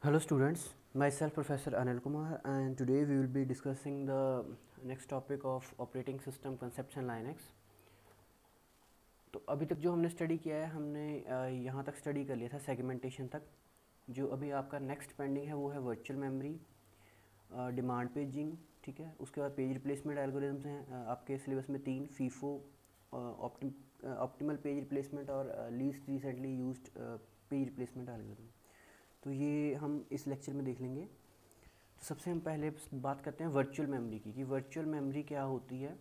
Hello students, myself Professor Anil Kumar and today we will be discussing the next topic of operating system concepts in Linux। तो अभी तक जो हमने study किया है हमने यहाँ तक स्टडी कर लिया था सेगमेंटेशन तक। जो अभी आपका नेक्स्ट पेंडिंग है वो है वर्चुअल मेमोरी, डिमांड पेजिंग, ठीक है। उसके बाद पेज रिप्लेसमेंट एल्गोरिथम्स हैं आपके सिलेबस में 3, फीफो, ऑप्टिमल पेज रिप्लेसमेंट और least recently used page replacement algorithm. तो ये हम इस लेक्चर में देख लेंगे। तो सबसे हम पहले बात करते हैं वर्चुअल मेमोरी की, कि वर्चुअल मेमोरी क्या होती है।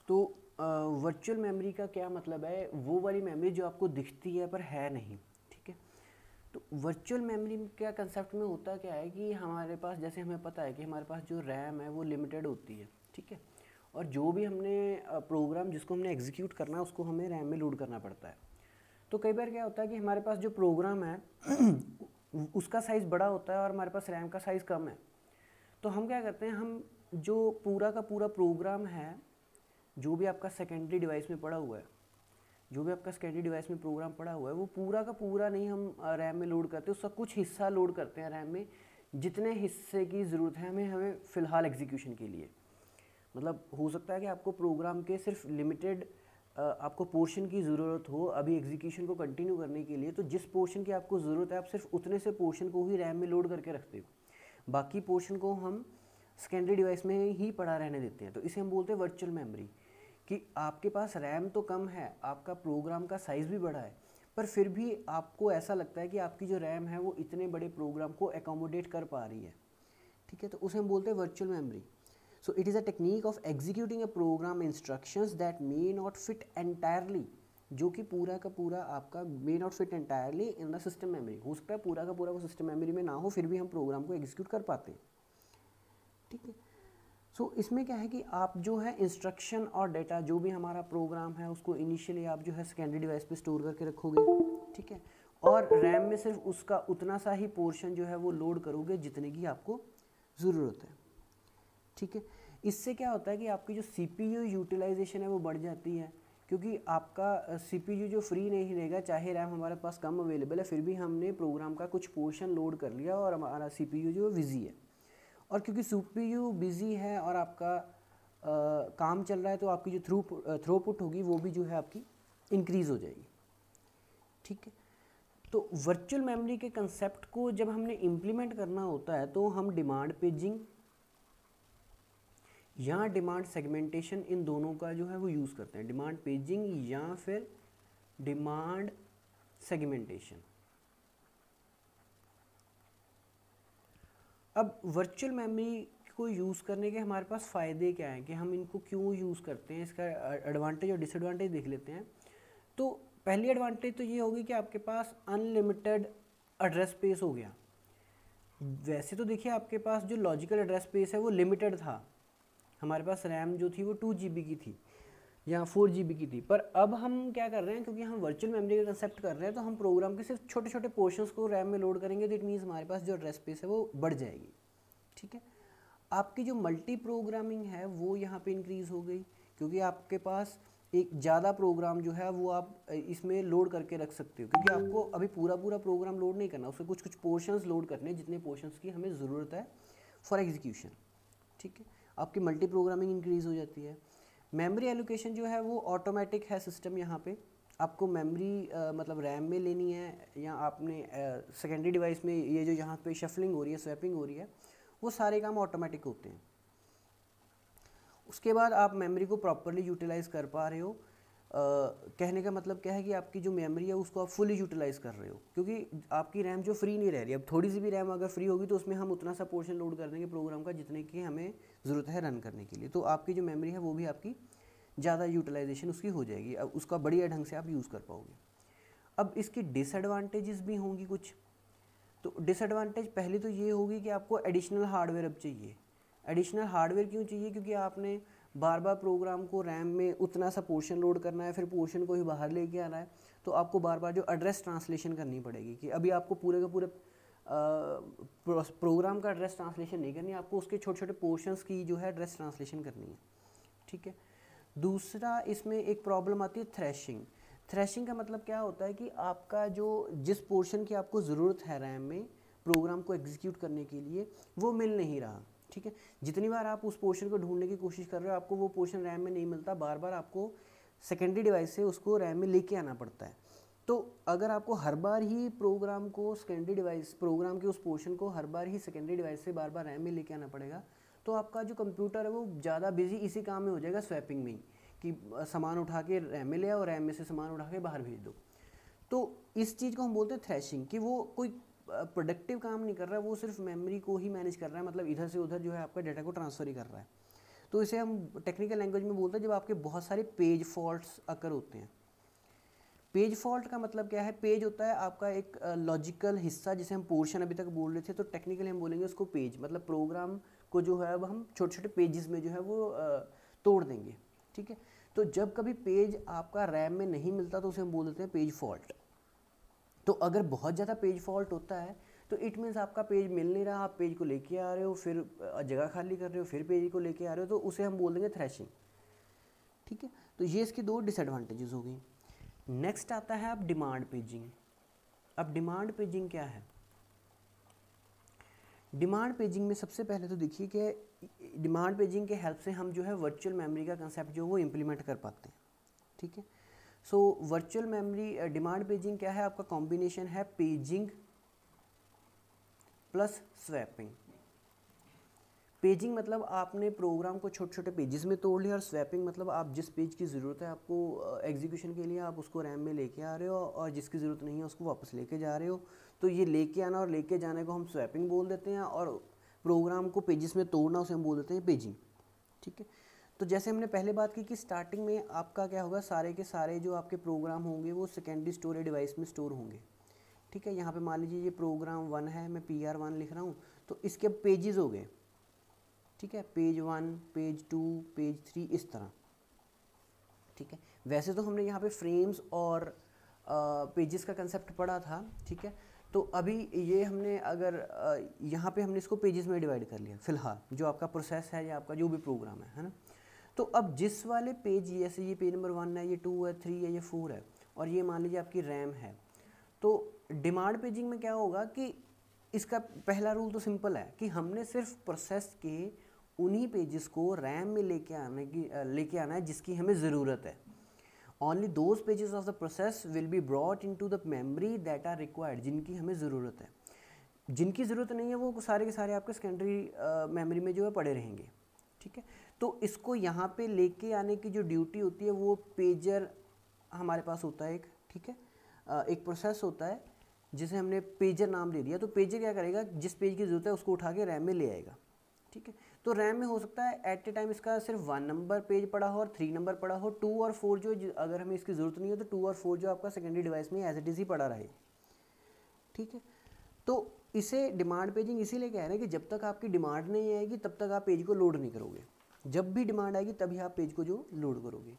तो वर्चुअल मेमोरी का क्या मतलब है, वो वाली मेमोरी जो आपको दिखती है पर है नहीं, ठीक है। तो वर्चुअल मेमोरी का कंसेप्ट में होता क्या है कि हमारे पास, जैसे हमें पता है कि हमारे पास जो रैम है वो लिमिटेड होती है, ठीक है। और जो भी हमने प्रोग्राम जिसको हमने एग्जीक्यूट करना है उसको हमें रैम में लोड करना पड़ता है। तो कई बार क्या होता है कि हमारे पास जो प्रोग्राम है उसका साइज़ बड़ा होता है और हमारे पास रैम का साइज़ कम है। तो हम क्या करते हैं, हम जो पूरा का पूरा प्रोग्राम है, जो भी आपका सेकेंडरी डिवाइस में पड़ा हुआ है, जो भी आपका सेकेंडरी डिवाइस में प्रोग्राम पड़ा हुआ है, वो पूरा का पूरा नहीं हम रैम में लोड करते, उसका कुछ हिस्सा लोड करते हैं रैम में, जितने हिस्से की ज़रूरत है हमें फ़िलहाल एग्जीक्यूशन के लिए। मतलब हो सकता है कि आपको प्रोग्राम के सिर्फ लिमिटेड आपको पोर्शन की ज़रूरत हो अभी एग्जीक्यूशन को कंटिन्यू करने के लिए, तो जिस पोर्शन की आपको ज़रूरत है आप सिर्फ उतने से पोर्शन को ही रैम में लोड करके रखते हो, बाकी पोर्शन को हम सेकेंडरी डिवाइस में ही पड़ा रहने देते हैं। तो इसे हम बोलते हैं वर्चुअल मेमोरी, कि आपके पास रैम तो कम है, आपका प्रोग्राम का साइज़ भी बड़ा है, पर फिर भी आपको ऐसा लगता है कि आपकी जो रैम है वो इतने बड़े प्रोग्राम को एकोमोडेट कर पा रही है, ठीक है। तो उसे हम बोलते हैं virtual memory. So it is a technique of executing a program instructions that may not fit entirely, जो कि पूरा का पूरा आपका may not fit entirely in the system memory। हो सकता है पूरा का पूरा वो सिस्टम मेमोरी में ना हो, फिर भी हम प्रोग्राम को एग्जीक्यूट कर पाते हैं, ठीक है। सो इसमें क्या है कि आप जो है इंस्ट्रक्शन और डेटा, जो भी हमारा प्रोग्राम है उसको इनिशियली आप जो है सेकेंडरी डिवाइस पे स्टोर करके रखोगे, ठीक है। और रैम में सिर्फ उसका उतना सा ही पोर्शन जो है वो लोड करोगे जितने की आपको ज़रूरत है, ठीक है। इससे क्या होता है कि आपकी जो CPU यूटिलाइजेशन है वो बढ़ जाती है, क्योंकि आपका CPU जो फ्री नहीं रहेगा, चाहे रैम हमारे पास कम अवेलेबल है, फिर भी हमने प्रोग्राम का कुछ पोर्शन लोड कर लिया और हमारा CPU जो बिज़ी है। और क्योंकि CPU बिज़ी है और आपका काम चल रहा है, तो आपकी जो थ्रूपुट होगी वो भी जो है आपकी इंक्रीज़ हो जाएगी, ठीक है। तो वर्चुअल मेमोरी के कंसेप्ट को जब हमने इम्प्लीमेंट करना होता है तो हम डिमांड पेजिंग या डिमांड सेगमेंटेशन, इन दोनों का जो है वो यूज़ करते हैं, डिमांड पेजिंग या फिर डिमांड सेगमेंटेशन। अब वर्चुअल मेमोरी को यूज़ करने के हमारे पास फ़ायदे क्या हैं, कि हम इनको क्यों यूज़ करते हैं, इसका एडवांटेज और डिसएडवांटेज देख लेते हैं। तो पहली एडवांटेज तो ये होगी कि आपके पास अनलिमिटेड एड्रेस स्पेस हो गया। वैसे तो देखिए आपके पास जो लॉजिकल एड्रेस स्पेस है वो लिमिटेड था, हमारे पास रैम जो थी वो 2 GB की थी या 4 GB की थी, पर अब हम क्या कर रहे हैं, क्योंकि हम वर्चुअल मेमोरी का कंसेप्ट कर रहे हैं, तो हम प्रोग्राम के सिर्फ छोटे छोटे पोर्शंस को रैम में लोड करेंगे, तो इट मीन्स हमारे पास जो एड्रेस स्पेस है वो बढ़ जाएगी, ठीक है। आपकी जो मल्टी प्रोग्रामिंग है वो यहाँ पे इंक्रीज़ हो गई, क्योंकि आपके पास एक ज़्यादा प्रोग्राम जो है वो आप इसमें लोड करके रख सकते हो, क्योंकि आपको अभी पूरा पूरा प्रोग्राम लोड नहीं करना, उसके कुछ कुछ पोर्शंस लोड करने, जितने पोर्शंस की हमें ज़रूरत है फॉर एग्जीक्यूशन, ठीक है। आपकी मल्टी प्रोग्रामिंग इंक्रीज़ हो जाती है। मेमोरी एलोकेशन जो है वो ऑटोमेटिक है सिस्टम, यहाँ पे आपको मेमोरी मतलब रैम में लेनी है या आपने सेकेंडरी डिवाइस में, ये जो यहाँ पे शफलिंग हो रही है, स्वैपिंग हो रही है, वो सारे काम ऑटोमेटिक होते हैं। उसके बाद आप मेमोरी को प्रॉपरली यूटिलाइज़ कर पा रहे हो। कहने का मतलब क्या है कि आपकी जो मेमोरी है उसको आप फुली यूटिलाइज़ कर रहे हो, क्योंकि आपकी रैम जो फ्री नहीं रह रही। अब थोड़ी सी भी रैम अगर फ्री होगी तो उसमें हम उतना सा पोर्शन लोड कर देंगे प्रोग्राम का जितने की हमें ज़रूरत है रन करने के लिए, तो आपकी जो मेमोरी है वो भी आपकी ज़्यादा यूटिलाइजेशन उसकी हो जाएगी, अब उसका बढ़िया ढंग से आप यूज़ कर पाओगे। अब इसकी डिसएडवांटेजेस भी होंगी कुछ। तो डिसएडवांटेज पहली तो ये होगी कि आपको एडिशनल हार्डवेयर अब चाहिए। एडिशनल हार्डवेयर क्यों चाहिए, क्योंकि आपने बार बार प्रोग्राम को रैम में उतना सा पोर्शन लोड करना है, फिर पोर्शन को ही बाहर लेके आना है, तो आपको बार बार जो एड्रेस ट्रांसलेशन करनी पड़ेगी, कि अभी आपको पूरे का पूरे प्रोग्राम का एड्रेस ट्रांसलेशन नहीं करनी, आपको उसके छोटे छोटे पोर्शंस की जो है एड्रेस ट्रांसलेशन करनी है, ठीक है। दूसरा इसमें एक प्रॉब्लम आती है थ्रैशिंग। थ्रैशिंग का मतलब क्या होता है कि आपका जो जिस पोर्शन की आपको ज़रूरत है रैम में प्रोग्राम को एग्जीक्यूट करने के लिए वो मिल नहीं रहा, ठीक है। जितनी बार आप उस पोर्शन को ढूंढने की कोशिश कर रहे हो आपको वो पोर्शन रैम में नहीं मिलता, बार बार आपको सेकेंडरी डिवाइस से उसको रैम में लेके आना पड़ता है। तो अगर आपको हर बार ही प्रोग्राम को सेकेंडरी डिवाइस प्रोग्राम के उस पोर्शन को हर बार ही सेकेंडरी डिवाइस से बार बार रैम में लेके आना पड़ेगा, तो आपका जो कंप्यूटर है वो ज़्यादा बिजी इसी काम में हो जाएगा, स्वैपिंग में ही, कि सामान उठा के रैम में ले आओ, रैम में से सामान उठा के बाहर भेज दो। तो इस चीज़ को हम बोलते हैं थ्रैशिंग, कि वो कोई प्रोडक्टिव काम नहीं कर रहा है, वो सिर्फ मेमोरी को ही मैनेज कर रहा है, मतलब इधर से उधर जो है आपका डाटा को ट्रांसफ़र ही कर रहा है। तो इसे हम टेक्निकल लैंग्वेज में बोलते हैं जब आपके बहुत सारे पेज फॉल्ट्स अकर होते हैं। पेज फॉल्ट का मतलब क्या है, पेज होता है आपका एक लॉजिकल हिस्सा, जिसे हम पोर्शन अभी तक बोल रहे थे, तो टेक्निकली हम बोलेंगे उसको पेज, मतलब प्रोग्राम को जो है अब हम छोटे छोटे पेजेस में जो है वो तोड़ देंगे, ठीक है। तो जब कभी पेज आपका रैम में नहीं मिलता तो उसे हम बोल देते हैं पेज फॉल्ट। तो अगर बहुत ज़्यादा पेज फॉल्ट होता है तो इट मीन्स आपका पेज मिल नहीं रहा, आप पेज को लेके आ रहे हो, फिर जगह खाली कर रहे हो, फिर पेज को लेके आ रहे हो, तो उसे हम बोल देंगे थ्रैशिंग, ठीक है। तो ये इसकी दो डिसएडवांटेजेस हो गई। नेक्स्ट आता है अब डिमांड पेजिंग। अब डिमांड पेजिंग क्या है? डिमांड पेजिंग में सबसे पहले तो देखिए कि डिमांड पेजिंग के हेल्प से हम जो है वर्चुअल मेमोरी का कंसेप्ट जो वो इम्प्लीमेंट कर पाते हैं, ठीक है। So virtual memory demand paging क्या है? आपका कॉम्बिनेशन है पेजिंग प्लस स्वैपिंग। पेजिंग मतलब आपने प्रोग्राम को छोटे छोटे पेजेस में तोड़ लिया, और स्वैपिंग मतलब आप जिस पेज की ज़रूरत है आपको एग्जीक्यूशन के लिए आप उसको रैम में लेके आ रहे हो, और जिसकी ज़रूरत नहीं है उसको वापस लेके जा रहे हो। तो ये लेके आना और लेके जाने को हम स्वैपिंग बोल देते हैं, और प्रोग्राम को पेजेस में तोड़ना उसे हम बोल देते हैं पेजिंग, ठीक है। तो जैसे हमने पहले बात की कि स्टार्टिंग में आपका क्या होगा, सारे के सारे जो आपके प्रोग्राम होंगे वो सेकेंडरी स्टोरेज डिवाइस में स्टोर होंगे, ठीक है। यहाँ पे मान लीजिए ये प्रोग्राम 1 है, मैं PR1 लिख रहा हूँ, तो इसके पेजेस हो गए, ठीक है, पेज 1, पेज 2, पेज 3, इस तरह, ठीक है। वैसे तो हमने यहाँ पे फ्रेम्स और पेजेस का कंसेप्ट पढ़ा था, ठीक है। तो अभी ये हमने अगर यहाँ पे हमने इसको पेजेस में डिवाइड कर लिया फिलहाल, जो आपका प्रोसेस है या आपका जो भी प्रोग्राम है ना। तो अब जिस वाले पेज, जैसे ये पेज नंबर 1 है, ये 2 है, 3 है, ये 4 है, और ये मान लीजिए आपकी रैम है, तो डिमांड पेजिंग में क्या होगा कि इसका पहला रूल तो सिंपल है कि हमने सिर्फ प्रोसेस के उन्हीं पेजेस को रैम में लेके आना है जिसकी हमें ज़रूरत है। Only those pages of the process will be brought into the memory that are required, जिनकी हमें ज़रूरत है। जिनकी ज़रूरत नहीं है वो सारे के सारे आपके सेकेंडरी मेमोरी में जो है पड़े रहेंगे, ठीक है। तो इसको यहाँ पे लेके आने की जो ड्यूटी होती है वो पेजर हमारे पास होता है एक, ठीक है। एक प्रोसेस होता है जिसे हमने पेजर नाम दे दिया। तो पेजर क्या करेगा, जिस पेज की ज़रूरत है उसको उठा के रैम में ले आएगा, ठीक है। तो रैम में हो सकता है एट ए टाइम इसका सिर्फ 1 नंबर पेज पड़ा हो और 3 नंबर पड़ा हो, 2 और 4 जो अगर हमें इसकी ज़रूरत नहीं हो तो 2 और 4 जो आपका सेकेंडरी डिवाइस में एज इट इज़ ही पड़ा रहे, ठीक है। तो इसे डिमांड पेजिंग इसीलिए कह रहे हैं कि जब तक आपकी डिमांड नहीं आएगी तब तक आप पेज को लोड नहीं करोगे, जब भी डिमांड आएगी तभी आप पेज को जो लोड करोगे।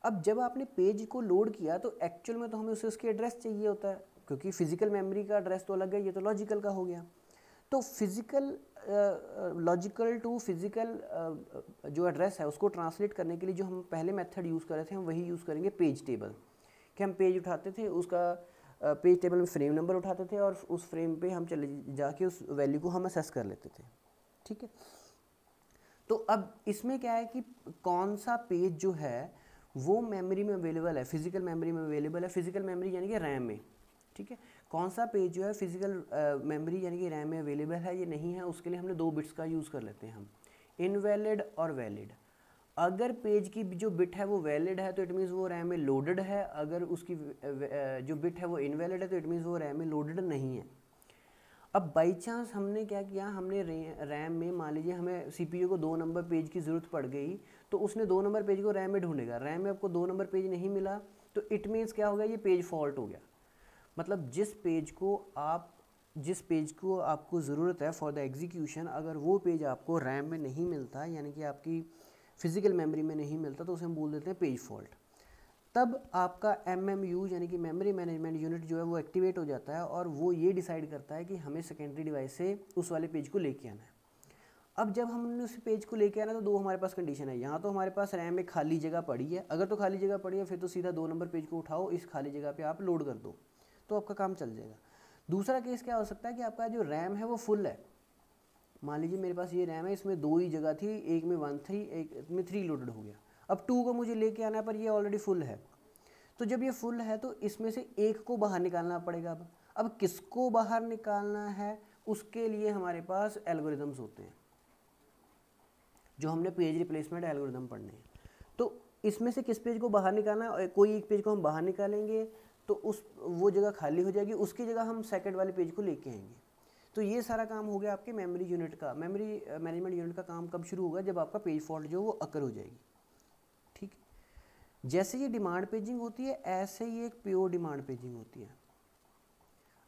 अब जब आपने पेज को लोड किया तो एक्चुअल में तो हमें उसे उसकी एड्रेस चाहिए होता है, क्योंकि फिजिकल मेमोरी का एड्रेस तो अलग है, ये तो लॉजिकल का हो गया। तो फिजिकल लॉजिकल टू फिजिकल जो एड्रेस है उसको ट्रांसलेट करने के लिए जो हम पहले मेथड यूज़ कर रहे थे हम वही यूज़ करेंगे पेज टेबल। कि हम पेज उठाते थे, उसका पेज टेबल में फ्रेम नंबर उठाते थे और उस फ्रेम पे हम चले जाके उस वैल्यू को हम असेस कर लेते थे, ठीक है। तो अब इसमें क्या है कि कौन सा पेज जो है वो मेमोरी में अवेलेबल है, फिजिकल मेमोरी में अवेलेबल है, फिजिकल मेमोरी यानी कि रैम में, ठीक है। कौन सा पेज जो है फिजिकल मेमोरी यानी कि रैम में अवेलेबल है, ये नहीं है, उसके लिए हमने 2 बिट्स का यूज़ कर लेते हैं हम, इनवैलिड और वैलिड। अगर पेज की जो बिट है वो वैलिड है तो इट मीन्स वो रैम में लोडेड है, अगर उसकी जो बिट है वो इनवैलिड है तो इट मीन्स वो रैम में लोडेड नहीं है। अब बाई चांस हमने क्या किया, हमने रैम में मान लीजिए हमें CPU को 2 नंबर पेज की ज़रूरत पड़ गई, तो उसने 2 नंबर पेज को रैम में ढूंढेगा, रैम में आपको 2 नंबर पेज नहीं मिला तो इट मीन्स क्या हो गया, ये पेज फॉल्ट हो गया। मतलब जिस पेज को आपको ज़रूरत है फॉर द एग्जीक्यूशन, अगर वो पेज आपको रैम में नहीं मिलता यानी कि आपकी फिजिकल मेमोरी में नहीं मिलता तो उसे हम बोल देते हैं पेज फॉल्ट। तब आपका MMU यानी कि मेमोरी मैनेजमेंट यूनिट जो है वो एक्टिवेट हो जाता है और वो ये डिसाइड करता है कि हमें सेकेंडरी डिवाइस से उस वाले पेज को लेके आना है। अब जब हमने उस पेज को लेके आना तो दो हमारे पास कंडीशन है, यहाँ तो हमारे पास रैम में खाली जगह पड़ी है, अगर तो खाली जगह पड़ी है फिर तो सीधा 2 नंबर पेज को उठाओ, इस खाली जगह पे आप लोड कर दो तो आपका काम चल जाएगा। दूसरा केस क्या हो सकता है कि आपका जो रैम है वो फुल है, मान लीजिए मेरे पास ये रैम है, इसमें 2 ही जगह थी, एक में 1 थी, एक में 3 लोडेड हो गया, अब 2 को मुझे लेके आना है पर ये ऑलरेडी फुल है। तो जब ये फुल है तो इसमें से एक को बाहर निकालना पड़ेगा। अब किसको बाहर निकालना है उसके लिए हमारे पास एल्गोरिदम्स होते हैं, जो हमने पेज रिप्लेसमेंट एल्गोरिदम पढ़ने हैं। तो इसमें से किस पेज को बाहर निकालना है, कोई एक पेज को हम बाहर निकालेंगे तो वो जगह खाली हो जाएगी, उसकी जगह हम सेकंड वाले पेज को लेके आएंगे। तो ये सारा काम हो गया आपके मेमोरी यूनिट का। मेमोरी मैनेजमेंट यूनिट का काम कब शुरू होगा, जब आपका पेज फॉल्ट जो वो अकर हो जाएगी। ठीक, जैसे ये डिमांड पेजिंग होती है ऐसे ही एक प्योर डिमांड पेजिंग होती है।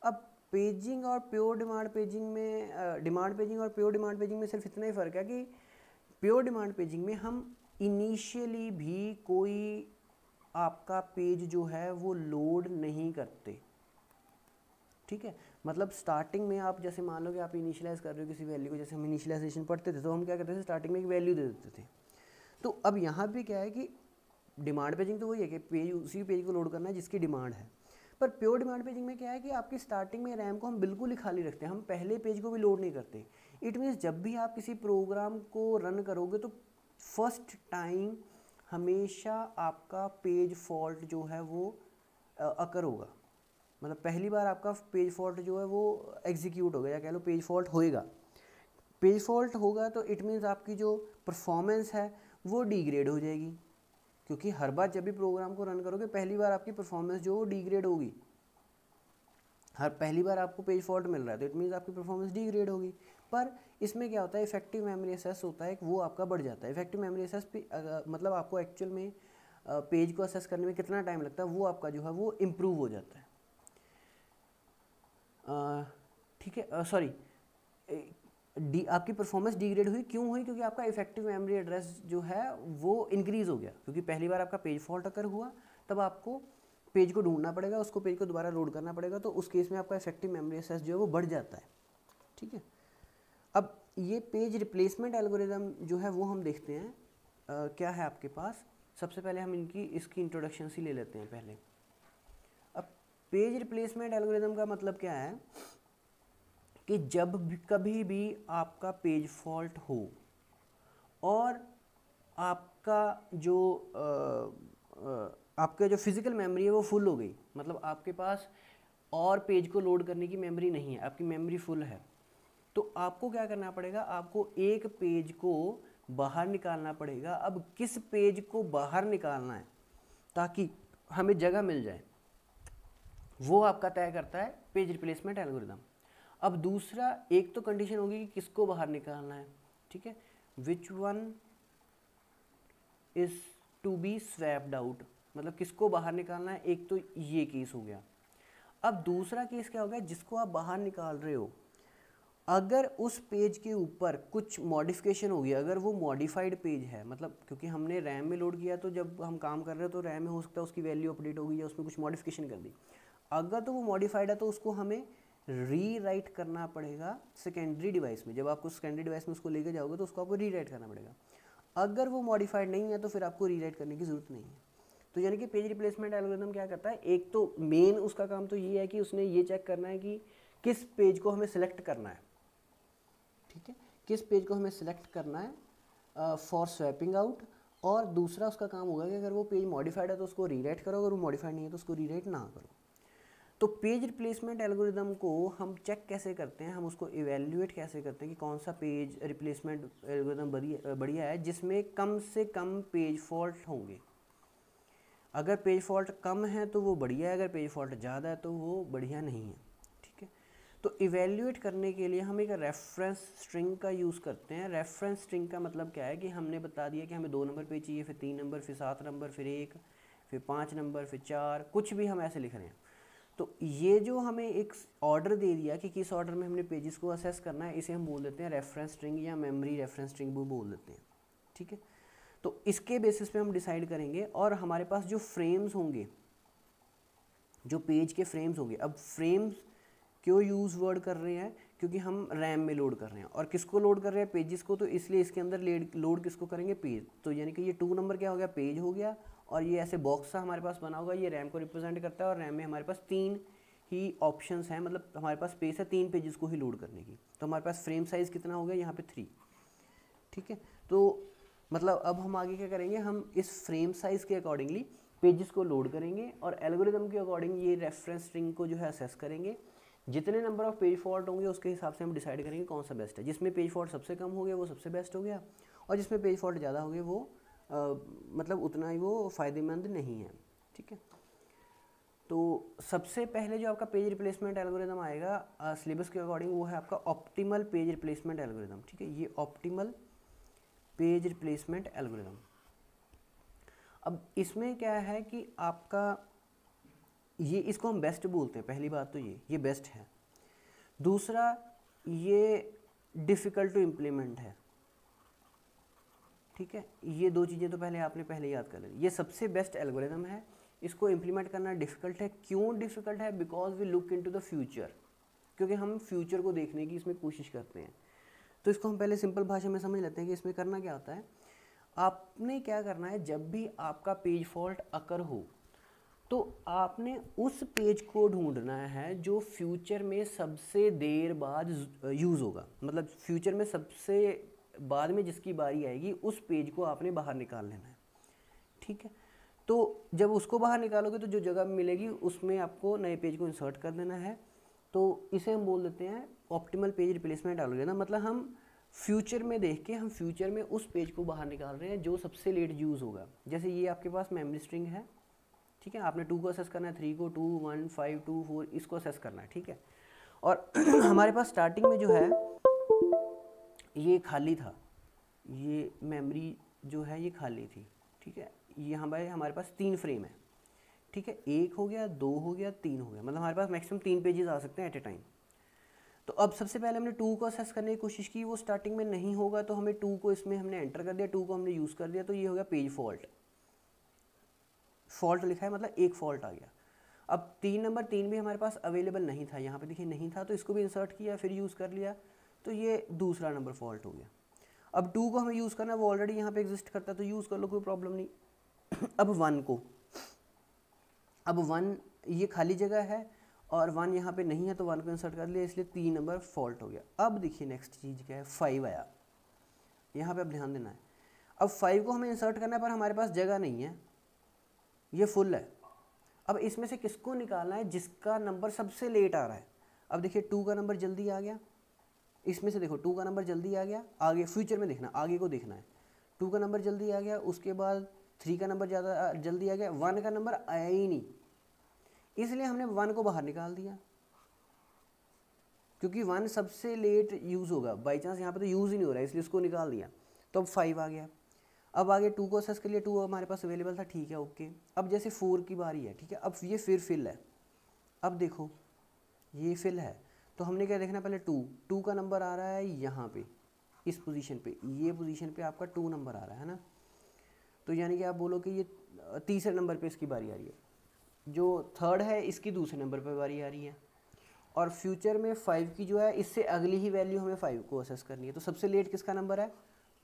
अब पेजिंग और प्योर डिमांड पेजिंग में डिमांड पेजिंग और प्योर डिमांड पेजिंग में सिर्फ इतना ही फ़र्क है कि प्योर डिमांड पेजिंग में हम इनिशियली भी कोई आपका पेज जो है वो लोड नहीं करते। ठीक है, मतलब स्टार्टिंग में आप जैसे मान लो कि आप इनिशियलाइज कर रहे हो किसी वैल्यू को, जैसे हम इनिशियलाइजेशन पढ़ते थे तो हम क्या करते थे, स्टार्टिंग में एक वैल्यू दे देते थे। तो अब यहाँ भी क्या है कि डिमांड पेजिंग तो वही है कि पेज उसी पेज को लोड करना है जिसकी डिमांड है, पर प्योर डिमांड पेजिंग में क्या है कि आपकी स्टार्टिंग में रैम को हम बिल्कुल ही खाली रखते हैं, हम पहले पेज को भी लोड नहीं करते। इट मीन्स जब भी आप किसी प्रोग्राम को रन करोगे तो फर्स्ट टाइम हमेशा आपका पेज फॉल्ट जो है वो अकर होगा, मतलब पहली बार आपका पेज फॉल्ट जो है वो एग्जीक्यूट होगा, या कह लो पेज फॉल्ट होएगा। पेज फॉल्ट होगा तो इट मीन्स आपकी जो परफॉर्मेंस है वो डिग्रेड हो जाएगी, क्योंकि हर बार जब भी प्रोग्राम को रन करोगे पहली बार आपकी परफॉर्मेंस जो वो डिग्रेड होगी। हर पहली बार आपको पेज फॉल्ट मिल रहा है तो इट मीन्स आपकी परफॉर्मेंस डिग्रेड होगी। पर इसमें क्या होता है, इफेक्टिव मेमोरी एसेस होता है वो आपका बढ़ जाता है। इफेक्टिव मेमोरी एसेस मतलब आपको एक्चुअल में पेज को असेस करने में कितना टाइम लगता है वो आपका जो है वो इम्प्रूव हो जाता है। ठीक है, सॉरी, आपकी परफॉर्मेंस डिग्रेड हुई, क्यों हुई, क्योंकि आपका इफेक्टिव मेमोरी एड्रेस जो है वो इंक्रीज़ हो गया, क्योंकि पहली बार आपका पेज फॉल्ट अकर हुआ तब आपको पेज को ढूंढना पड़ेगा, उसको पेज को दोबारा लोड करना पड़ेगा, तो उस केस में आपका इफेक्टिव मेमोरी एसेस जो है वो बढ़ जाता है। ठीक है, अब ये पेज रिप्लेसमेंट एल्गोरिदम जो है वो हम देखते हैं क्या है आपके पास। सबसे पहले हम इसकी इंट्रोडक्शन सी ले लेते हैं पहले। अब पेज रिप्लेसमेंट एल्गोरिदम का मतलब क्या है कि जब भी कभी भी आपका पेज फॉल्ट हो और आपका जो फिज़िकल मेमोरी है वो फुल हो गई, मतलब आपके पास और पेज को लोड करने की मेमोरी नहीं है, आपकी मेमोरी फुल है, तो आपको क्या करना पड़ेगा, आपको एक पेज को बाहर निकालना पड़ेगा। अब किस पेज को बाहर निकालना है ताकि हमें जगह मिल जाए वो आपका तय करता है पेज रिप्लेसमेंट एल्गोरिदम। अब दूसरा, एक तो कंडीशन होगी कि किसको बाहर निकालना है, ठीक है, which one is to be swapped out, मतलब किसको बाहर निकालना है, एक तो ये केस हो गया। अब दूसरा केस क्या हो गया, जिसको आप बाहर निकाल रहे हो अगर उस पेज के ऊपर कुछ मॉडिफिकेशन होगी, अगर वो मॉडिफाइड पेज है, मतलब क्योंकि हमने रैम में लोड किया तो जब हम काम कर रहे हो तो रैम में हो सकता है उसकी वैल्यू अपडेट होगी या उसमें कुछ मॉडिफिकेशन कर दी, अगर तो वो मॉडिफाइड है तो उसको हमें रीराइट करना पड़ेगा सेकेंडरी डिवाइस में। जब आपको सेकेंडरी डिवाइस में उसको लेके जाओगे तो उसको आपको रीराइट करना पड़ेगा। अगर वो मॉडिफाइड नहीं है तो फिर आपको रीराइट करने की ज़रूरत नहीं है। तो यानी कि पेज रिप्लेसमेंट एल्गोरिथम क्या करता है, एक तो मेन उसका काम तो ये है कि उसने ये चेक करना है कि किस पेज को हमें सिलेक्ट करना है, ठीक है, किस पेज को हमें सिलेक्ट करना है फॉर स्वैपिंग आउट। और दूसरा उसका काम होगा कि अगर वो पेज मॉडिफाइड है तो उसको रीराइट करो, अगर वो मॉडिफाइड नहीं है तो उसको रीराइट ना करो। तो पेज रिप्लेसमेंट एल्गोरिदम को हम चेक कैसे करते हैं, हम उसको इवेल्युएट कैसे करते हैं कि कौन सा पेज रिप्लेसमेंट एल्गोरिदम बढ़िया है जिसमें कम से कम पेज फॉल्ट होंगे। अगर पेज फॉल्ट कम है तो वो बढ़िया है, अगर पेज फॉल्ट ज़्यादा है तो वो बढ़िया नहीं है, ठीक है। तो इवेल्युएट करने के लिए हम एक रेफरेंस स्ट्रिंग का यूज़ करते हैं। रेफरेंस स्ट्रिंग का मतलब क्या है कि हमने बता दिया कि हमें 2 नंबर पेज चाहिए, फिर 3 नंबर, फिर 7 नंबर, फिर 1, फिर 5 नंबर, फिर 4, कुछ भी हम ऐसे लिख रहे हैं। तो ये जो हमें एक ऑर्डर दे दिया कि किस ऑर्डर में हमने पेजेस को असेस करना है, इसे हम बोल देते हैं रेफरेंस स्ट्रिंग या मेमोरी रेफरेंस स्ट्रिंग भी बोल देते हैं, ठीक है। तो इसके बेसिस पे हम डिसाइड करेंगे। और हमारे पास जो फ्रेम्स होंगे, जो पेज के फ्रेम्स होंगे, अब फ्रेम्स क्यों यूज़ वर्ड कर रहे हैं, क्योंकि हम रैम में लोड कर रहे हैं। और किसको लोड कर रहे हैं, पेजेस को, तो इसलिए इसके अंदर लोड किसको करेंगे, पेज। तो यानी कि ये 2 नंबर क्या हो गया, पेज हो गया। और ये ऐसे बॉक्स सा हमारे पास बना होगा, ये रैम को रिप्रेजेंट करता है। और रैम में हमारे पास 3 ही ऑप्शंस हैं, मतलब हमारे पास स्पेस है 3 पेजेस को ही लोड करने की। तो हमारे पास फ्रेम साइज़ कितना हो गया यहाँ पे 3, ठीक है। तो मतलब अब हम आगे क्या करेंगे, हम इस फ्रेम साइज़ के अकॉर्डिंगली पेजेस को लोड करेंगे और एल्गोरिदम के अकॉर्डिंग ये रेफरेंस स्ट्रिंग को जो है असेस करेंगे। जितने नंबर ऑफ पेज फॉल्ट होंगे उसके हिसाब से हम डिसाइड करेंगे कौन सा बेस्ट है। जिसमें पेज फॉल्ट सबसे कम हो गया वो सबसे बेस्ट हो गया, और जिसमें पेज फॉल्ट ज़्यादा हो गए वो मतलब उतना ही वो फ़ायदेमंद नहीं है, ठीक है। तो सबसे पहले जो आपका पेज रिप्लेसमेंट एल्गोरिदम आएगा सिलेबस के अकॉर्डिंग, वो है आपका ऑप्टिमल पेज रिप्लेसमेंट एल्गोरिदम, ठीक है। ये ऑप्टिमल पेज रिप्लेसमेंट एल्गोरिदम। अब इसमें क्या है कि आपका ये, इसको हम बेस्ट बोलते हैं, पहली बात तो ये बेस्ट है। दूसरा, ये डिफ़िकल्ट टू इम्प्लीमेंट है, ठीक है। ये 2 चीज़ें तो पहले याद कर लें। ये सबसे बेस्ट एल्गोरिदम है, इसको इम्प्लीमेंट करना डिफ़िकल्ट है। क्यों डिफ़िकल्ट है, because we look into the future, क्योंकि हम फ्यूचर को देखने की इसमें कोशिश करते हैं। तो इसको हम पहले सिंपल भाषा में समझ लेते हैं कि इसमें करना क्या होता है। आपने क्या करना है, जब भी आपका पेज फॉल्ट अकर हो तो आपने उस पेज को ढूंढना है जो फ्यूचर में सबसे देर बाद यूज़ होगा, मतलब फ्यूचर में सबसे बाद में जिसकी बारी आएगी उस पेज को आपने बाहर निकाल लेना है, ठीक है। तो जब उसको बाहर निकालोगे तो जो जगह मिलेगी उसमें आपको नए पेज को इंसर्ट कर देना है। तो इसे हम बोल देते हैं ऑप्टिमल पेज रिप्लेसमेंट एल्गोरिथम। मतलब हम फ्यूचर में देख के हम फ्यूचर में उस पेज को बाहर निकाल रहे हैं जो सबसे लेट यूज़ होगा। जैसे ये आपके पास मेमोरी स्ट्रिंग है, ठीक है। आपने 2 को असेस करना है, 3 को, 2, 1, 5, 2, 4 इसको असेस करना है, ठीक है। और हमारे पास स्टार्टिंग में जो है ये खाली था, ये मेमोरी जो है ये खाली थी, ठीक है। ये हमारे पास 3 फ्रेम है, ठीक है। 1 हो गया, 2 हो गया, 3 हो गया, मतलब हमारे पास मैक्सिमम 3 पेजेस आ सकते हैं एट ए टाइम। तो अब सबसे पहले हमने 2 को असेस करने की कोशिश की, वो स्टार्टिंग में नहीं होगा तो हमें 2 को इसमें हमने एंटर कर दिया, 2 को हमने यूज़ कर दिया, तो ये हो गया पेज फॉल्ट लिखा है, मतलब एक फॉल्ट आ गया। अब 3 नंबर 3 भी हमारे पास अवेलेबल नहीं था, यहाँ पे देखिए नहीं था, तो इसको भी इंसर्ट किया, फिर यूज़ कर लिया, तो ये दूसरा नंबर फॉल्ट हो गया। अब 2 को हमें यूज़ करना है, वो ऑलरेडी यहाँ पे एग्जिस्ट करता है तो यूज़ कर लो, कोई प्रॉब्लम नहीं। अब 1 को, अब 1 ये खाली जगह है और 1 यहाँ पे नहीं है तो 1 को इंसर्ट कर लिया, इसलिए 3 नंबर फॉल्ट हो गया। अब देखिए नेक्स्ट चीज़ क्या है, 5 आया, यहाँ पे अब ध्यान देना है। अब 5 को हमें इंसर्ट करना है पर हमारे पास जगह नहीं है, ये फुल है। अब इसमें से किसको निकालना है, जिसका नंबर सबसे लेट आ रहा है। अब देखिए 2 का नंबर जल्दी आ गया, इसमें से देखो 2 का नंबर जल्दी आ गया, आगे फ्यूचर में देखना, आगे को देखना है। 2 का नंबर जल्दी आ गया, उसके बाद 3 का नंबर ज़्यादा जल्दी आ गया, 1 का नंबर आया ही नहीं, इसलिए हमने 1 को बाहर निकाल दिया, क्योंकि 1 सबसे लेट यूज़ होगा, बाई चांस यहाँ पे तो यूज़ ही नहीं हो रहा है इसलिए उसको निकाल दिया। तो अब 5 आ गया। अब आगे 2 को असेस कर लिया, 2 हमारे पास अवेलेबल था, ठीक है ओके। अब जैसे 4 की बारी है, ठीक है, अब ये फिर फिल है। अब देखो ये फिल है तो हमने क्या देखना, पहले 2 का नंबर आ रहा है यहाँ पे, इस पोजीशन पे, ये पोजीशन पे आपका 2 नंबर आ रहा है ना। तो यानी कि आप बोलो कि ये तीसरे नंबर पे इसकी बारी आ रही है, जो थर्ड है इसकी दूसरे नंबर पे बारी आ रही है, और फ्यूचर में 5 की जो है इससे अगली ही वैल्यू हमें 5 को असेस करनी है। तो सबसे लेट किसका नंबर है,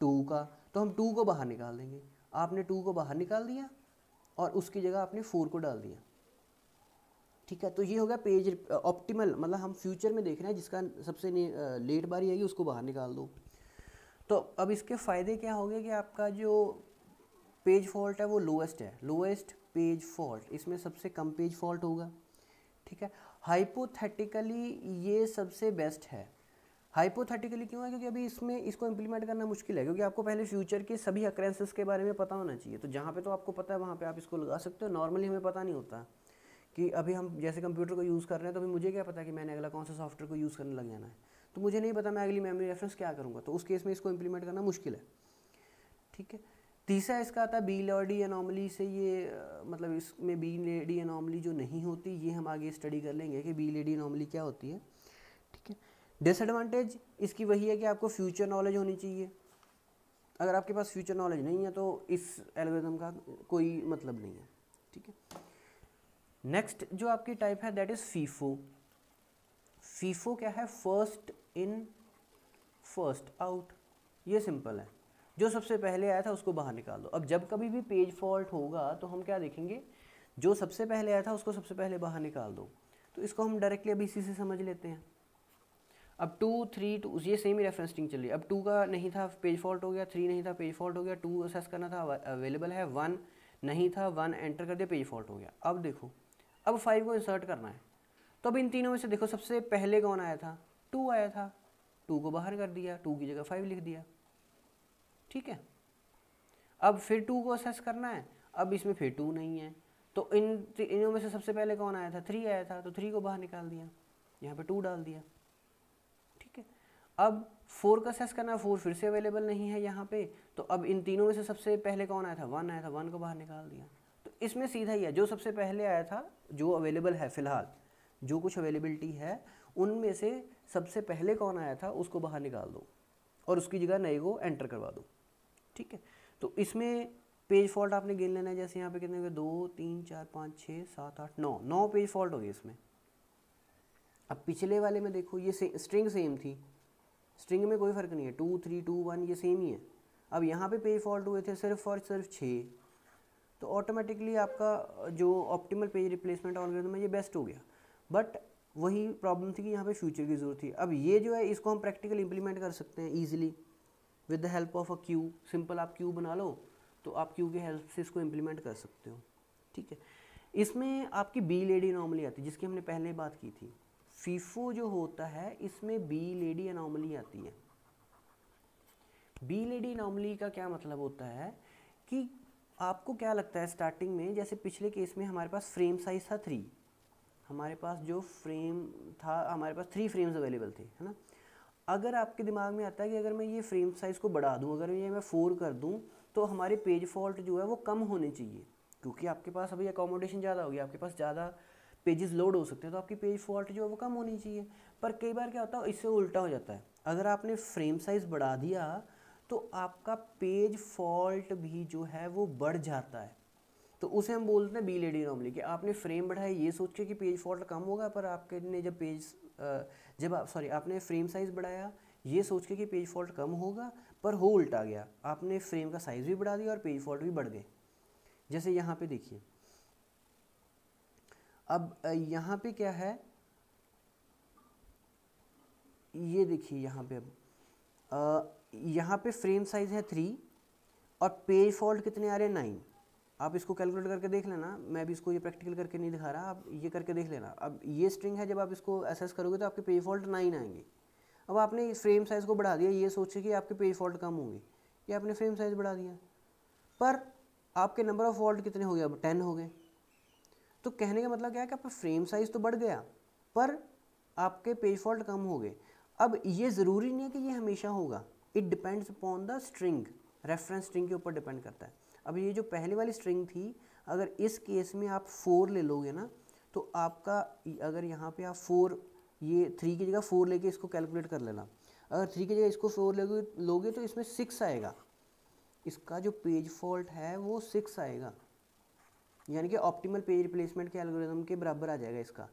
2 का, तो हम 2 को बाहर निकाल देंगे। आपने 2 को बाहर निकाल दिया और उसकी जगह आपने 4 को डाल दिया, ठीक है। तो ये हो गया पेज ऑप्टिमल, मतलब हम फ्यूचर में देख रहे हैं जिसका सबसे लेट बारी आएगी उसको बाहर निकाल दो। तो अब इसके फ़ायदे क्या हो गए कि आपका जो पेज फॉल्ट है वो लोएस्ट है, लोएस्ट पेज फॉल्ट, इसमें सबसे कम पेज फॉल्ट होगा, ठीक है। हाइपोथेटिकली ये सबसे बेस्ट है। हाइपोथेटिकली क्यों है, क्योंकि अभी इसमें इसको इम्प्लीमेंट करना मुश्किल है, क्योंकि आपको पहले फ्यूचर के सभी अक्रेंसेस के बारे में पता होना चाहिए। तो जहाँ पे तो आपको पता है वहाँ पे आप इसको लगा सकते हो, नॉर्मली हमें पता नहीं होता कि अभी हम जैसे कंप्यूटर को यूज़ कर रहे हैं तो अभी मुझे क्या पता कि मैंने अगला कौन सा सॉफ्टवेयर को यूज़ करने लग जाना है, तो मुझे नहीं पता मैं अगली मेमोरी रेफरेंस क्या करूँगा, तो उस केस में इसको इम्प्लीमेंट करना मुश्किल है, ठीक है। तीसरा इसका आता है बी लेडी एनॉमली से, ये मतलब इसमें बी लेडी एनॉमली जो नहीं होती, ये हम आगे स्टडी कर लेंगे कि बी लेडी एनॉमली क्या होती है, ठीक है। डिसएडवांटेज इसकी वही है कि आपको फ्यूचर नॉलेज होनी चाहिए। अगर आपके पास फ्यूचर नॉलेज नहीं है तो इस एल्गोरिथम का कोई मतलब नहीं है, ठीक है। नेक्स्ट जो आपकी टाइप है दैट इज़ फीफो। फीफो क्या है, फर्स्ट इन फर्स्ट आउट, ये सिंपल है। जो सबसे पहले आया था उसको बाहर निकाल दो। अब जब कभी भी पेज फॉल्ट होगा तो हम क्या देखेंगे, जो सबसे पहले आया था उसको सबसे पहले बाहर निकाल दो। तो इसको हम डायरेक्टली अभी इसी से समझ लेते हैं। अब 2 3 2 ये सेम ही रेफरेंस स्ट्रिंग चल रही है। अब 2 का नहीं था, पेज फॉल्ट हो गया, 3 नहीं था, पेज फॉल्ट हो गया, 2 असेस करना था, अवेलेबल है, 1 नहीं था, 1 एंटर कर दिया, पेज फॉल्ट हो गया। अब देखो, अब 5 को इंसर्ट करना है। तो अब इन तीनों में से देखो सबसे पहले कौन आया था, 2 आया था, 2 को बाहर कर दिया, 2 की जगह 5 लिख दिया, ठीक है। अब फिर 2 को असेस करना है, अब इसमें फिर 2 नहीं है, तो इनों में से सबसे पहले कौन आया था, 3 आया था, तो 3 को बाहर निकाल दिया, यहाँ पे 2 डाल दिया, ठीक है। अब 4 का असेस करना, 4 फिर से अवेलेबल नहीं है यहाँ पे, तो अब इन तीनों में से सबसे पहले कौन आया था, 1 आया था, 1 को बाहर निकाल दिया। तो इसमें सीधा ही है, जो सबसे पहले आया था, जो अवेलेबल है फिलहाल, जो कुछ अवेलेबिलिटी है उनमें से सबसे पहले कौन आया था उसको बाहर निकाल दो और उसकी जगह नए को एंटर करवा दो, ठीक है। तो इसमें पेज फॉल्ट आपने गिन लेना है, जैसे यहाँ पे कितने हो गए, 2 3 4 5 6 7 8 9, 9 पेज फॉल्ट हो गए इसमें। अब पिछले वाले में देखो, ये स्ट्रिंग सेम थी, स्ट्रिंग में कोई फ़र्क नहीं है, 2 3 2 1 ये सेम ही है। अब यहाँ पे पेज फॉल्ट हुए थे सिर्फ और सिर्फ 6, तो ऑटोमेटिकली आपका जो ऑप्टिमल पेज रिप्लेसमेंट एल्गोरिथम है ये बेस्ट हो गया। बट वही प्रॉब्लम थी कि यहाँ पे फ्यूचर की ज़रूरत थी। अब ये जो है इसको हम प्रैक्टिकल इंप्लीमेंट कर सकते हैं easily with the help of a Q. Simple आप क्यू बना लो तो आप क्यू की हेल्प से इसको इम्प्लीमेंट कर सकते हो, ठीक है। इसमें आपकी बी लेडी अनोमली आती है, जिसकी हमने पहले बात की थी। फीफो जो होता है इसमें बी लेडी अनोमली आती है। बी लेडी अनोमली का क्या मतलब होता है कि आपको क्या लगता है स्टार्टिंग में, जैसे पिछले केस में हमारे पास फ्रेम साइज था 3, हमारे पास जो फ्रेम था, हमारे पास 3 फ्रेम्स अवेलेबल थे, है ना। अगर आपके दिमाग में आता है कि अगर मैं ये फ्रेम साइज़ को बढ़ा दूं, अगर ये मैं 4 कर दूं, तो हमारे पेज फॉल्ट जो है वो कम होने चाहिए, क्योंकि आपके पास अभी अकोमोडेशन ज़्यादा होगी, आपके पास ज़्यादा पेजेस लोड हो सकते हैं, तो आपकी पेज फॉल्ट जो है वो कम होनी चाहिए। पर कई बार क्या होता है, इससे उल्टा हो जाता है। अगर आपने फ्रेम साइज़ बढ़ा दिया तो आपका पेज फॉल्ट भी जो है वो बढ़ जाता है। तो उसे हम बोलते हैं बी लेडी अनोमली, कि आपने फ्रेम बढ़ाया ये सोच के कि पेज फॉल्ट कम होगा, पर आपके ने जब आपने फ्रेम साइज़ बढ़ाया ये सोच के कि पेज फॉल्ट कम होगा, पर हो उल्टा गया, आपने फ्रेम का साइज़ भी बढ़ा दिया और पेज फॉल्ट भी बढ़ गए। जैसे यहाँ पे देखिए, अब यहाँ पे क्या है, ये देखिए यहाँ पे, अब यहाँ पे फ्रेम साइज़ है 3 और पेज फॉल्ट कितने आ रहे हैं, 9। आप इसको कैलकुलेट करके देख लेना, मैं भी इसको ये प्रैक्टिकल करके नहीं दिखा रहा, आप ये करके देख लेना। अब ये स्ट्रिंग है, जब आप इसको एसेस करोगे तो आपके पेज फॉल्ट 9 आएंगे। अब आपने इस फ्रेम साइज़ को बढ़ा दिया ये सोचे कि आपके पेज फॉल्ट कम होंगे, ये आपने फ्रेम साइज़ बढ़ा दिया, पर आपके नंबर ऑफ़ फॉल्ट कितने हो गए, अब 10 हो गए। तो कहने का मतलब क्या है कि आपका फ्रेम साइज़ तो बढ़ गया पर आपके पेज फॉल्ट कम हो गए। अब ये ज़रूरी नहीं है कि ये हमेशा होगा, it depends upon the string, reference string के ऊपर डिपेंड करता है। अब ये जो पहले वाली स्ट्रिंग थी, अगर इस केस में आप 4 ले लोगे ना, तो आपका, अगर यहाँ पे आप 4, ये 3 की जगह 4 लेके इसको कैलकुलेट कर लेना, अगर 3 की जगह इसको 4 लोगे तो इसमें 6 आएगा, इसका जो पेज फॉल्ट है वो 6 आएगा, यानी कि ऑप्टिमल पेज रिप्लेसमेंट के एल्गोरिथम के बराबर आ जाएगा इसका,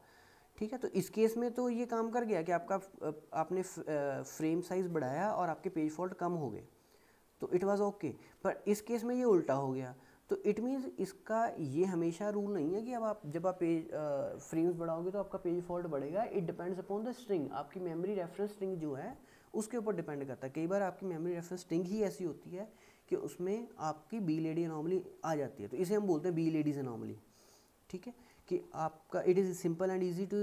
ठीक है। तो इस केस में तो ये काम कर गया कि आपने फ्रेम साइज़ बढ़ाया और आपके पेज फॉल्ट कम हो गए, तो इट वाज ओके। पर इस केस में ये उल्टा हो गया, तो इट मीन्स इसका ये हमेशा रूल नहीं है कि अब जब आप पेज फ्रेम्स बढ़ाओगे तो आपका पेज फॉल्ट बढ़ेगा। It depends upon the string, आपकी मेमोरी रेफरेंस स्ट्रिंग जो है उसके ऊपर डिपेंड करता है। कई बार आपकी मेमोरी रेफरेंस स्ट्रिंग ही ऐसी होती है कि उसमें आपकी बी लेडी अनोमली आ जाती है, तो इसे हम बोलते हैं बी लेडीज अनोमली, ठीक है। कि आपका it is simple and easy to.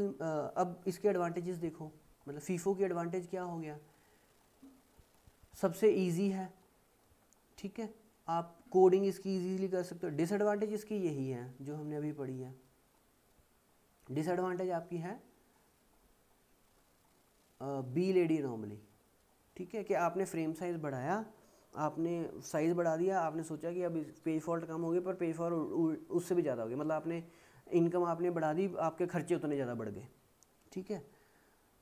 अब इसके एडवांटेजेस देखो, मतलब फीफो की एडवांटेज क्या हो गया, सबसे ईजी है, ठीक है, आप कोडिंग इसकी इजीली कर सकते हो। डिसएडवांटेज इसकी यही है जो हमने अभी पढ़ी है, डिसएडवांटेज आपकी है बी लेडी अनोमली, ठीक है, कि आपने फ्रेम साइज़ बढ़ाया, आपने साइज़ बढ़ा दिया, आपने सोचा कि अब पेज फॉल्ट कम हो गए, पर पेज फॉल्ट उससे भी ज़्यादा हो गया, मतलब आपने इनकम आपने बढ़ा दी, आपके खर्चे उतने ज़्यादा बढ़ गए, ठीक है।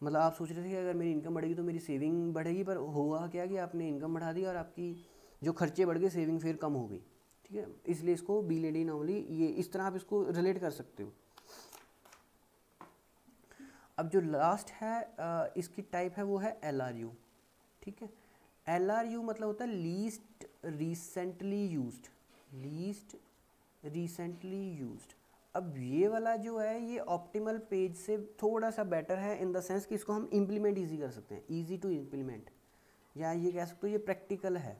मतलब आप सोच रहे थे कि अगर मेरी इनकम बढ़ेगी तो मेरी सेविंग बढ़ेगी, पर हुआ क्या कि आपने इनकम बढ़ा दी और आपकी जो खर्चे बढ़ गए, सेविंग फिर कम हो गई, ठीक है। इसलिए इसको बी लेडी अनोमली, ये इस तरह आप इसको रिलेट कर सकते हो। अब जो लास्ट है इसकी टाइप है वो है LRU, ठीक है। LRU मतलब होता है least recently used, least recently used. अब ये वाला जो है ये ऑप्टिमल पेज से थोड़ा सा बेटर है इन द सेंस कि इसको हम इम्प्लीमेंट ईजी कर सकते हैं, ईजी टू इम्प्लीमेंट, या ये कह सकते हो ये प्रैक्टिकल है,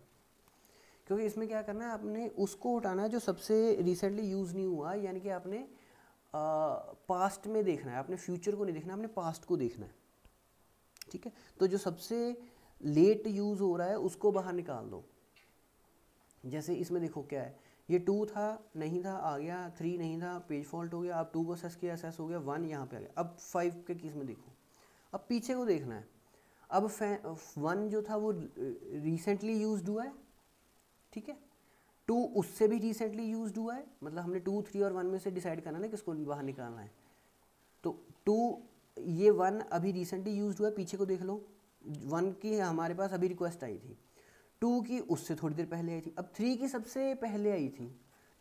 क्योंकि इसमें क्या करना है, आपने उसको उठाना है जो सबसे रिसेंटली यूज़ नहीं हुआ, यानी कि आपने पास्ट में देखना है, आपने फ्यूचर को नहीं देखना, आपने पास्ट को देखना है, ठीक है। तो जो सबसे लेट यूज़ हो रहा है उसको बाहर निकाल दो। जैसे इसमें देखो क्या है, ये 2 था, नहीं था, आ गया, 3 नहीं था, पेज फॉल्ट हो गया, अब 2 को असेस किया, असेस हो गया, 1 यहाँ पे आ गया। अब 5 के केस में देखो, अब पीछे को देखना है। अब 1 जो था वो रिसेंटली यूज्ड हुआ है, ठीक है। 2 उससे भी रिसेंटली यूज्ड हुआ है, मतलब हमने 2, 3 और 1 में से डिसाइड करना है किसको बाहर निकालना है। तो 2 ये 1 अभी रिसेंटली यूज्ड हुआ है, पीछे को देख लो, 1 की हमारे पास अभी रिक्वेस्ट आई थी, 2 की उससे थोड़ी देर पहले आई थी, अब 3 की सबसे पहले आई थी।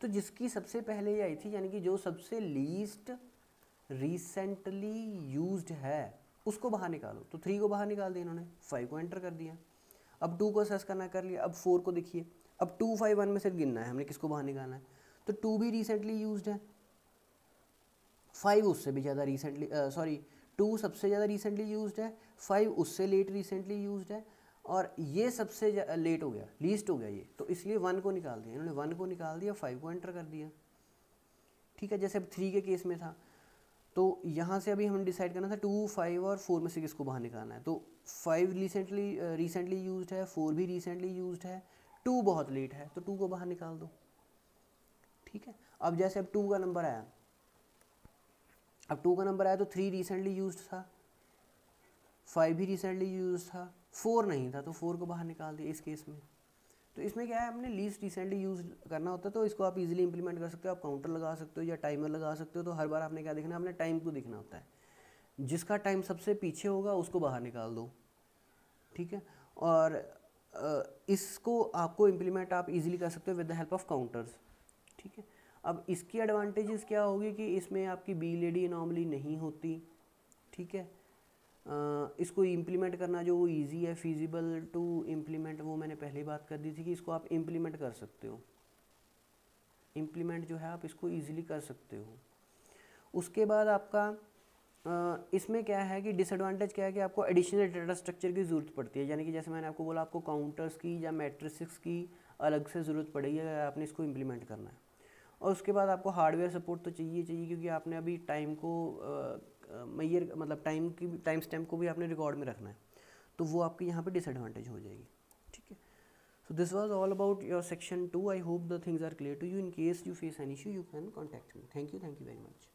तो जिसकी सबसे पहले आई थी यानी कि जो सबसे लीस्ट रिसेंटली यूज्ड है उसको बाहर निकालो। तो 3 को बाहर निकाल दिया इन्होंने, 5 को एंटर कर दिया। अब 2 को असेस करना कर लिया। अब 4 को देखिए, अब 2, 5, 1 में से गिनना है हमने किसको बाहर निकालना है। तो 2 भी रिसेंटली यूज्ड है, 5 उससे भी ज़्यादा रिसेंटली, सॉरी 2 सबसे ज़्यादा रिसेंटली यूज्ड है, 5 उससे लेट रिसेंटली यूज्ड है, और ये सबसे लेट हो गया, लीस्ट हो गया ये, तो इसलिए 1 को निकाल दिया इन्होंने, 1 को निकाल दिया, 5 को एंटर कर दिया, ठीक है। जैसे अब 3 के केस में था, तो यहाँ से अभी हमें डिसाइड करना था 2, 5 और 4 में से किसको बाहर निकालना है। तो 5 रिसेंटली यूज्ड है, 4 भी रिसेंटली यूज्ड है, 2 बहुत लेट है, तो 2 को बाहर निकाल दो, ठीक है। अब जैसे अब 2 का नंबर आया, अब 2 का नंबर आया तो 3 रिसेंटली यूज्ड था, 5 भी रिसेंटली यूज था, 4 नहीं था, तो 4 को बाहर निकाल दिया इस केस में। तो इसमें क्या है, हमने लीस्ट रिसेंटली यूज करना होता है, तो इसको आप इजीली इंप्लीमेंट कर सकते हो। आप काउंटर लगा सकते हो या टाइमर लगा सकते हो। तो हर बार आपने क्या देखना है, आपने टाइम को देखना होता है, जिसका टाइम सबसे पीछे होगा उसको बाहर निकाल दो, ठीक है। और इसको आपको इम्प्लीमेंट आप इजीली कर सकते हो with the help of counters, ठीक है। अब इसकी एडवांटेजेस क्या होगी कि इसमें आपकी बीलेडी अनोमली नहीं होती, ठीक है। इसको इम्प्लीमेंट करना जो वो ईजी है, फिजिबल टू इम्प्लीमेंट, वो मैंने पहले बात कर दी थी कि इसको आप इम्प्लीमेंट कर सकते हो, इम्प्लीमेंट जो है आप इसको ईजिली कर सकते हो। उसके बाद आपका इसमें क्या है कि डिसएडवांटेज क्या है कि आपको एडिशनल डाटा स्ट्रक्चर की ज़रूरत पड़ती है, यानी कि जैसे मैंने आपको बोला, आपको काउंटर्स की या मैट्रिसेस की अलग से ज़रूरत पड़ेगी अगर आपने इसको इम्प्लीमेंट करना है। और उसके बाद आपको हार्डवेयर सपोर्ट तो चाहिए क्योंकि आपने अभी टाइम को मैयर मतलब टाइम स्टैम्प को भी आपने रिकॉर्ड में रखना है, तो वो आपकी यहाँ पे डिसएडवांटेज हो जाएगी, ठीक है। So this was all about your section 2। I hope the things are clear to you. In case you face an issue you can contact me. Thank you very much.